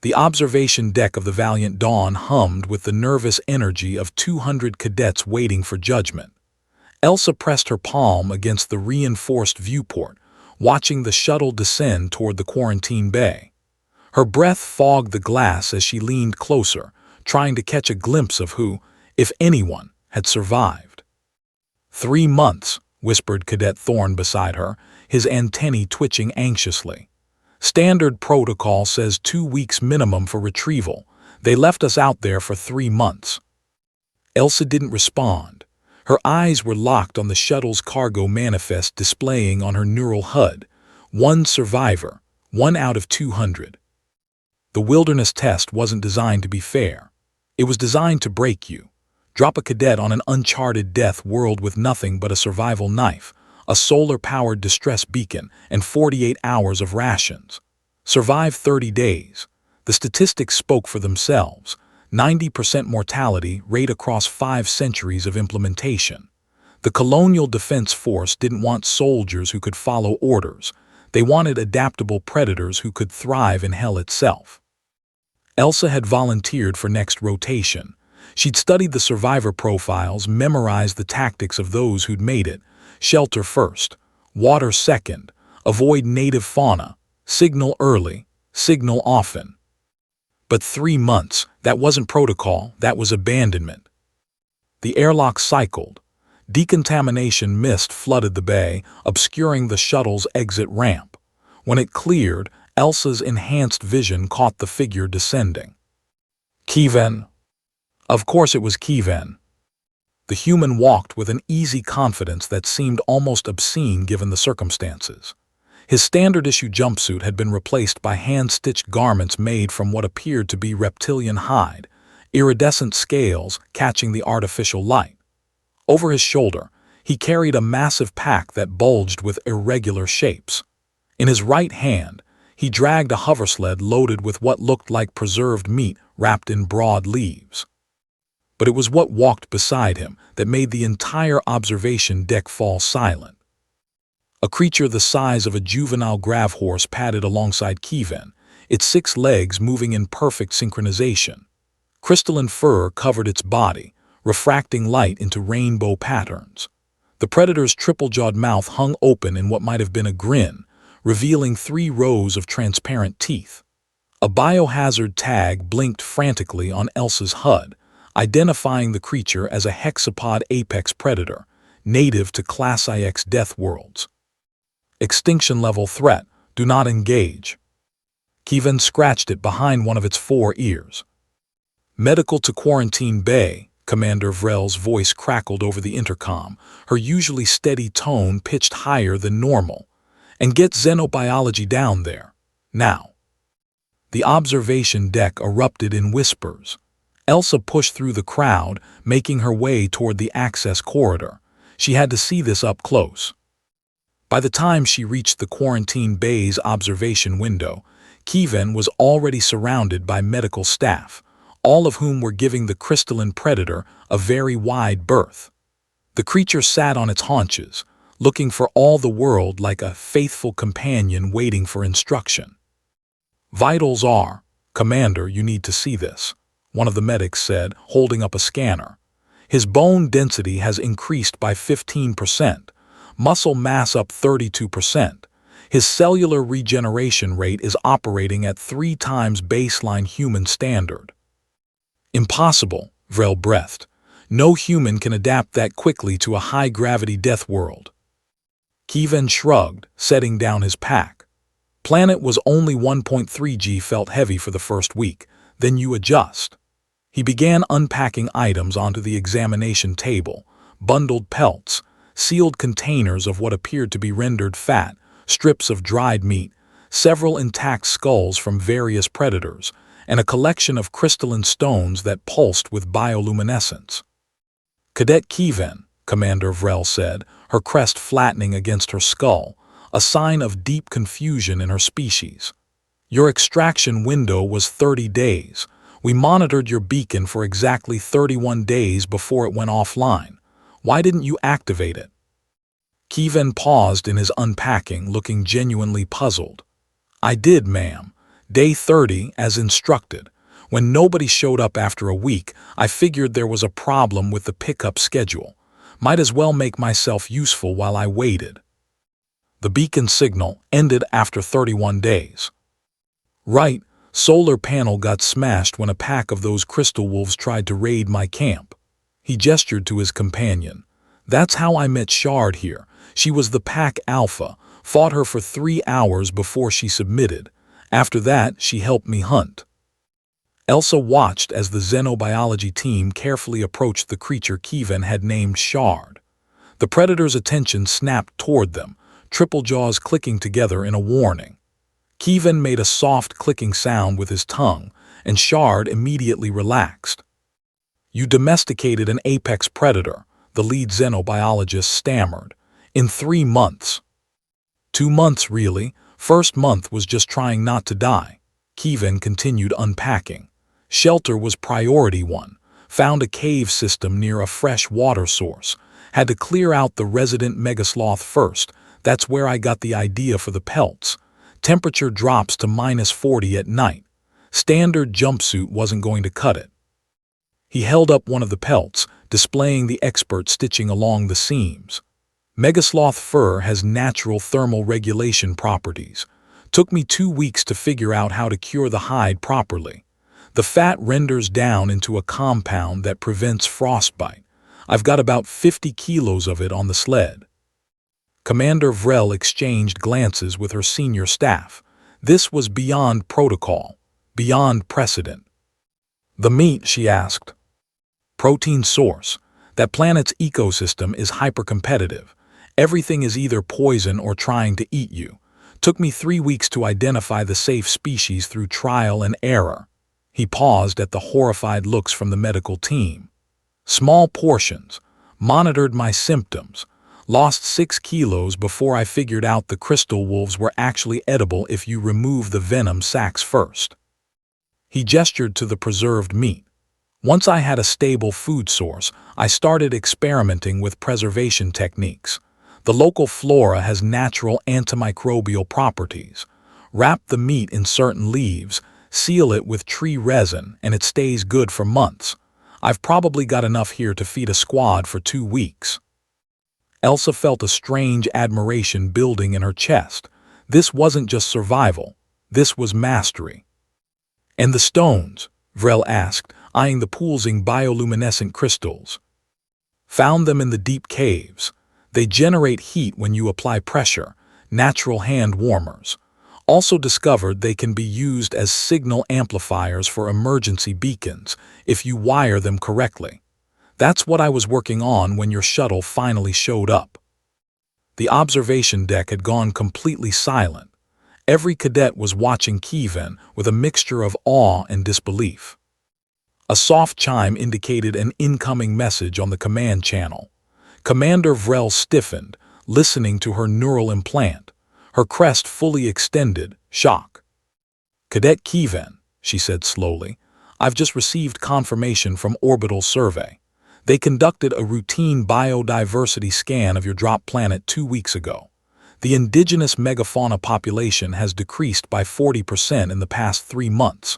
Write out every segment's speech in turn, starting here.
The observation deck of the Valiant Dawn hummed with the nervous energy of 200 cadets waiting for judgment. Elsa pressed her palm against the reinforced viewport, watching the shuttle descend toward the quarantine bay. Her breath fogged the glass as she leaned closer, trying to catch a glimpse of who, if anyone, had survived. 3 months, whispered Cadet Thorne beside her, his antennae twitching anxiously. Standard protocol says 2 weeks minimum for retrieval. They left us out there for 3 months. Elsa didn't respond. Her eyes were locked on the shuttle's cargo manifest displaying on her neural HUD. 1 survivor, 1 out of 200. The wilderness test wasn't designed to be fair. It was designed to break you. Drop a cadet on an uncharted death world with nothing but a survival knife, a solar-powered distress beacon, and 48 hours of rations. Survive 30 days. The statistics spoke for themselves. 90% mortality rate across 5 centuries of implementation. The Colonial Defense Force didn't want soldiers who could follow orders. They wanted adaptable predators who could thrive in hell itself. Elsa had volunteered for next rotation. She'd studied the survivor profiles, memorized the tactics of those who'd made it. Shelter first, water second, avoid native fauna, signal early, signal often. But 3 months, that wasn't protocol, that was abandonment. The airlock cycled. Decontamination mist flooded the bay, obscuring the shuttle's exit ramp. When it cleared, Elsa's enhanced vision caught the figure descending. Kevin. Of course it was Kevin. The human walked with an easy confidence that seemed almost obscene given the circumstances. His standard-issue jumpsuit had been replaced by hand-stitched garments made from what appeared to be reptilian hide, iridescent scales catching the artificial light. Over his shoulder, he carried a massive pack that bulged with irregular shapes. In his right hand, he dragged a hoversled loaded with what looked like preserved meat wrapped in broad leaves. But it was what walked beside him that made the entire observation deck fall silent. A creature the size of a juvenile grav horse padded alongside Kevin, its 6 legs moving in perfect synchronization. Crystalline fur covered its body, refracting light into rainbow patterns. The predator's triple-jawed mouth hung open in what might have been a grin, revealing 3 rows of transparent teeth. A biohazard tag blinked frantically on Elsa's HUD, identifying the creature as a hexapod apex predator, native to Class IX death worlds. Extinction level threat, do not engage. Kevin scratched it behind one of its 4 ears. Medical to quarantine bay, Commander Vrel's voice crackled over the intercom, her usually steady tone pitched higher than normal. And get xenobiology down there, now. The observation deck erupted in whispers. Elsa pushed through the crowd, making her way toward the access corridor. She had to see this up close. By the time she reached the quarantine bay's observation window, Kevin was already surrounded by medical staff, all of whom were giving the crystalline predator a very wide berth. The creature sat on its haunches, looking for all the world like a faithful companion waiting for instruction. Vitals are, Commander, you need to see this, one of the medics said, holding up a scanner. His bone density has increased by 15%, muscle mass up 32%. His cellular regeneration rate is operating at 3 times baseline human standard. Impossible, Vrel breathed. No human can adapt that quickly to a high-gravity death world. Kevin shrugged, setting down his pack. Planet was only 1.3 G, felt heavy for the first week, then you adjust. He began unpacking items onto the examination table, bundled pelts, sealed containers of what appeared to be rendered fat, strips of dried meat, several intact skulls from various predators, and a collection of crystalline stones that pulsed with bioluminescence. Cadet Kevin, Commander Vrel said, her crest flattening against her skull, a sign of deep confusion in her species. Your extraction window was 30 days. We monitored your beacon for exactly 31 days before it went offline. Why didn't you activate it? Kevin paused in his unpacking, looking genuinely puzzled. I did, ma'am. Day 30, as instructed. When nobody showed up after a week, I figured there was a problem with the pickup schedule. Might as well make myself useful while I waited. The beacon signal ended after 31 days. Right, solar panel got smashed when a pack of those crystal wolves tried to raid my camp. He gestured to his companion. That's how I met Shard here. She was the pack alpha, fought her for 3 hours before she submitted. After that, she helped me hunt. Elsa watched as the xenobiology team carefully approached the creature Kevin had named Shard. The predator's attention snapped toward them, triple jaws clicking together in a warning. Kevin made a soft clicking sound with his tongue, and Shard immediately relaxed. You domesticated an apex predator, the lead xenobiologist stammered. In 3 months. 2 months, really. First month was just trying not to die. Kevin continued unpacking. Shelter was priority 1. Found a cave system near a fresh water source. Had to clear out the resident megasloth first. That's where I got the idea for the pelts. Temperature drops to -40 at night. Standard jumpsuit wasn't going to cut it. He held up one of the pelts, displaying the expert stitching along the seams. Megasloth fur has natural thermal regulation properties. Took me 2 weeks to figure out how to cure the hide properly. The fat renders down into a compound that prevents frostbite. I've got about 50 kilos of it on the sled. Commander Vrel exchanged glances with her senior staff. This was beyond protocol, beyond precedent. The meat, she asked. Protein source. That planet's ecosystem is hyper-competitive. Everything is either poison or trying to eat you. Took me 3 weeks to identify the safe species through trial and error. He paused at the horrified looks from the medical team. Small portions. Monitored my symptoms. Lost 6 kilos before I figured out the crystal wolves were actually edible if you remove the venom sacs first. He gestured to the preserved meat. Once I had a stable food source, I started experimenting with preservation techniques. The local flora has natural antimicrobial properties. Wrap the meat in certain leaves, seal it with tree resin, and it stays good for months. I've probably got enough here to feed a squad for 2 weeks. Elsa felt a strange admiration building in her chest. This wasn't just survival. This was mastery. And the stones? Vrel asked, eyeing the pulsing bioluminescent crystals. Found them in the deep caves. They generate heat when you apply pressure, natural hand warmers. Also discovered they can be used as signal amplifiers for emergency beacons if you wire them correctly. That's what I was working on when your shuttle finally showed up. The observation deck had gone completely silent. Every cadet was watching Kevin with a mixture of awe and disbelief. A soft chime indicated an incoming message on the command channel. Commander Vrel stiffened, listening to her neural implant, her crest fully extended, shock. Cadet Kevin, she said slowly, I've just received confirmation from Orbital Survey. They conducted a routine biodiversity scan of your drop planet 2 weeks ago. The indigenous megafauna population has decreased by 40% in the past 3 months.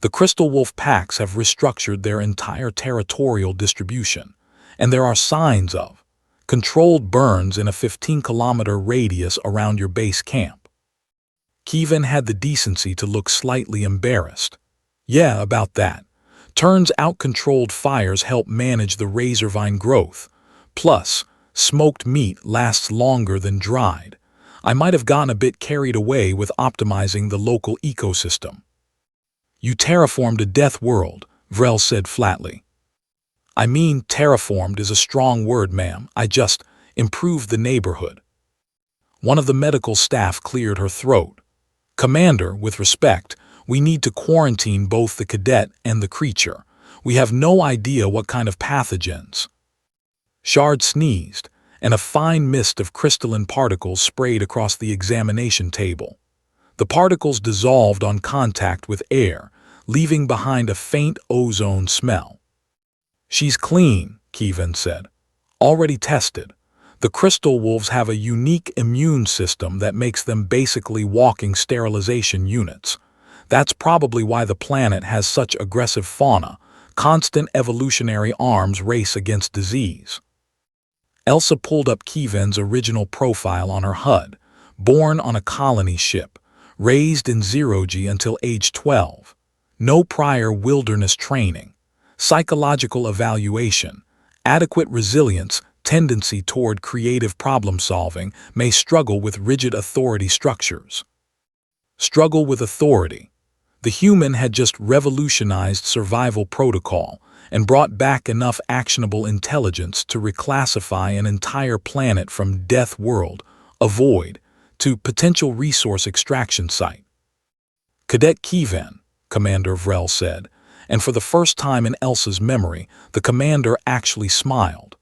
The crystal wolf packs have restructured their entire territorial distribution, and there are signs of controlled burns in a 15-kilometer radius around your base camp. Kevin had the decency to look slightly embarrassed. Yeah, about that. Turns out controlled fires help manage the razorvine growth. Plus, smoked meat lasts longer than dried. I might have gotten a bit carried away with optimizing the local ecosystem. You terraformed a death world, Vrel said flatly. I mean, terraformed is a strong word, ma'am. I just improved the neighborhood. One of the medical staff cleared her throat. Commander, with respect, we need to quarantine both the cadet and the creature. We have no idea what kind of pathogens. Shard sneezed, and a fine mist of crystalline particles sprayed across the examination table. The particles dissolved on contact with air, leaving behind a faint ozone smell. She's clean, Kevin said. Already tested. The crystal wolves have a unique immune system that makes them basically walking sterilization units. That's probably why the planet has such aggressive fauna. Constant evolutionary arms race against disease. Elsa pulled up Kievan's original profile on her HUD. Born on a colony ship, raised in zero-G until age 12. No prior wilderness training. Psychological evaluation. Adequate resilience, tendency toward creative problem-solving, may struggle with rigid authority structures. Struggle with authority. The human had just revolutionized survival protocol and brought back enough actionable intelligence to reclassify an entire planet from death world, a void, to potential resource extraction site. Cadet Kievan, Commander Vrel said, and for the first time in Elsa's memory, the commander actually smiled.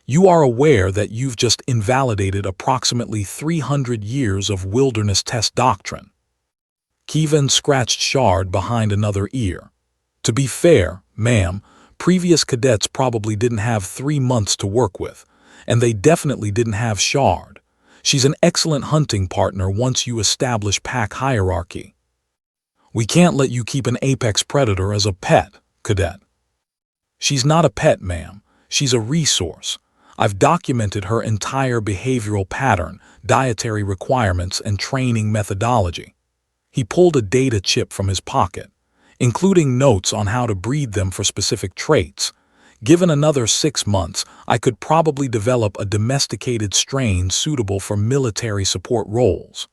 You are aware that you've just invalidated approximately 300 years of wilderness test doctrine. Kievan scratched Shard behind another ear. To be fair, ma'am, previous cadets probably didn't have 3 months to work with, and they definitely didn't have Shard. She's an excellent hunting partner once you establish pack hierarchy. We can't let you keep an apex predator as a pet, cadet. She's not a pet, ma'am. She's a resource. I've documented her entire behavioral pattern, dietary requirements, and training methodology. He pulled a data chip from his pocket, including notes on how to breed them for specific traits. Given another 6 months, I could probably develop a domesticated strain suitable for military support roles.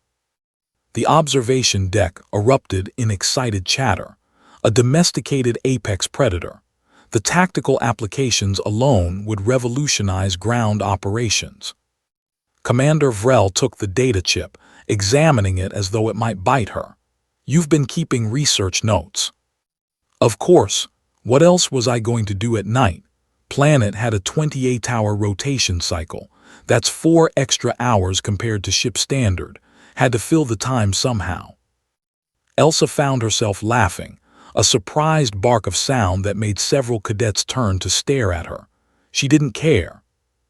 The observation deck erupted in excited chatter. A domesticated apex predator. The tactical applications alone would revolutionize ground operations. Commander Vrel took the data chip, examining it as though it might bite her. You've been keeping research notes. Of course. What else was I going to do at night? Planet had a 28-hour rotation cycle. That's 4 extra hours compared to ship standard. Had to fill the time somehow. Elsa found herself laughing, a surprised bark of sound that made several cadets turn to stare at her. She didn't care.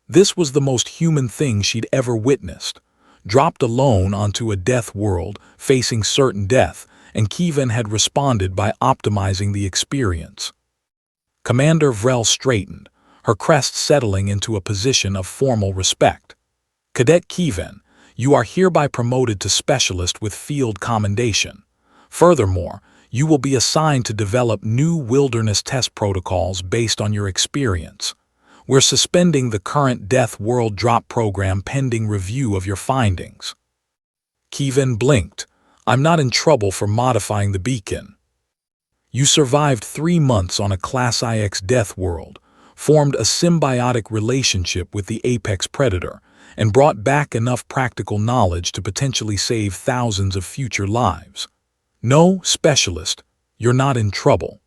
This was the most human thing she'd ever witnessed. Dropped alone onto a death world, facing certain death, and Kievan had responded by optimizing the experience. Commander Vrel straightened, her crest settling into a position of formal respect. Cadet Kievan, you are hereby promoted to specialist with field commendation. Furthermore, you will be assigned to develop new wilderness test protocols based on your experience. We're suspending the current Death World Drop program pending review of your findings. Kievan blinked. I'm not in trouble for modifying the beacon. You survived 3 months on a Class IX Death World, formed a symbiotic relationship with the apex predator, and brought back enough practical knowledge to potentially save thousands of future lives. No, specialist, you're not in trouble.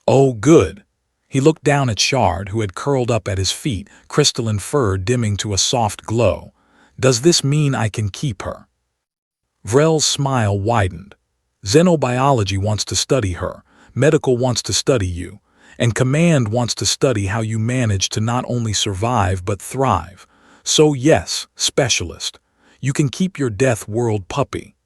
Oh, good. He looked down at Shard, who had curled up at his feet, crystalline fur dimming to a soft glow. Does this mean I can keep her? Vrel's smile widened. Xenobiology wants to study her, medical wants to study you, and command wants to study how you manage to not only survive but thrive. So yes, specialist, you can keep your Death World puppy.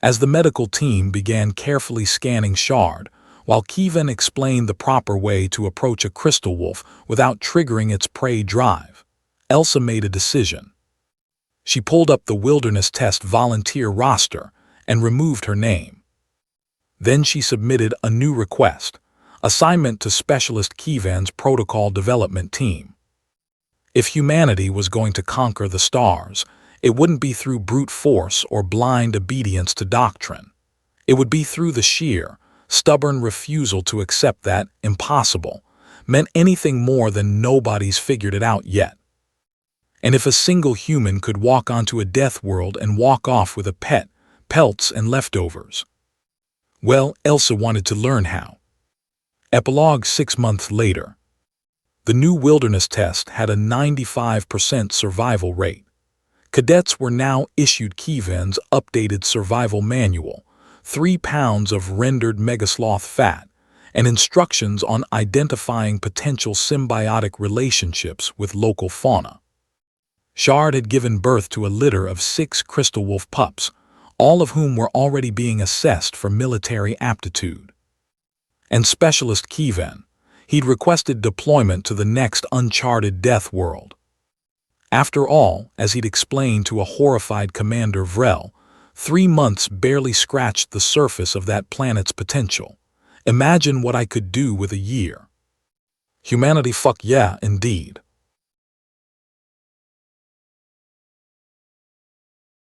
As the medical team began carefully scanning Shard, while Kievan explained the proper way to approach a crystal wolf without triggering its prey drive, Elsa made a decision. She pulled up the Wilderness Test volunteer roster and removed her name. Then she submitted a new request, assignment to Specialist Kievan's protocol development team. If humanity was going to conquer the stars, it wouldn't be through brute force or blind obedience to doctrine. It would be through the sheer, stubborn refusal to accept that impossible meant anything more than nobody's figured it out yet. And if a single human could walk onto a death world and walk off with a pet, pelts, and leftovers, well, Elsa wanted to learn how. Epilogue 6 months later. The new wilderness test had a 95% survival rate. Cadets were now issued Kievan's updated survival manual, 3 pounds of rendered megasloth fat, and instructions on identifying potential symbiotic relationships with local fauna. Shard had given birth to a litter of 6 crystal wolf pups, all of whom were already being assessed for military aptitude. And Specialist Kevin, he'd requested deployment to the next uncharted death world. After all, as he'd explained to a horrified Commander Vrel, 3 months barely scratched the surface of that planet's potential. Imagine what I could do with a year. Humanity, fuck yeah, indeed.